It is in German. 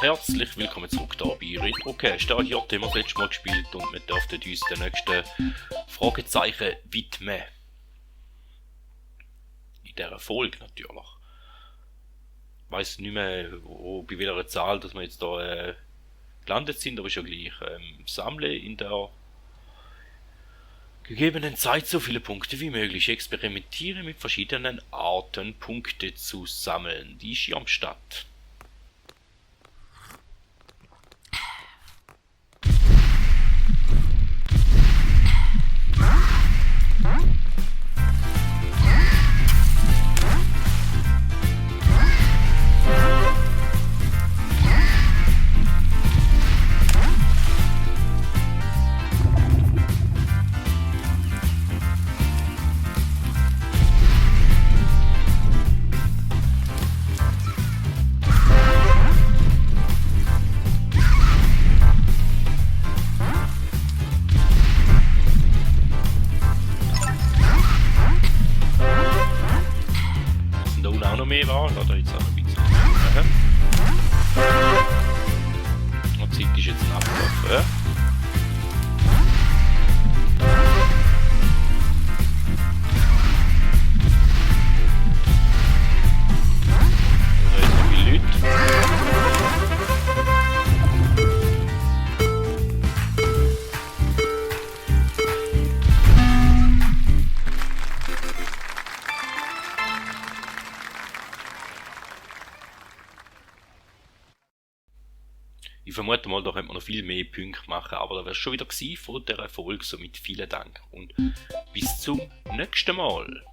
Herzlich willkommen zurück hier bei Retrocast. Hier haben wir das letzte Mal gespielt und wir dürften uns den nächsten Fragezeichen widmen. In dieser Folge natürlich. Ich weiss nicht mehr, bei welcher Zahl dass wir jetzt hier gelandet sind, aber ist ja gleich. Sammle in der gegebenen Zeit so viele Punkte wie möglich. Experimentiere mit verschiedenen Arten, Punkte zu sammeln. Die ist hier am Start. Mehr war, oder jetzt auch noch ein bisschen. Die Zeit ist jetzt abgelaufen. Da ist noch viele Leute. Ich vermute mal, da könnte man noch viel mehr Punkte machen, aber da wäre es schon wieder gewesen von der Erfolg, somit vielen Dank und bis zum nächsten Mal.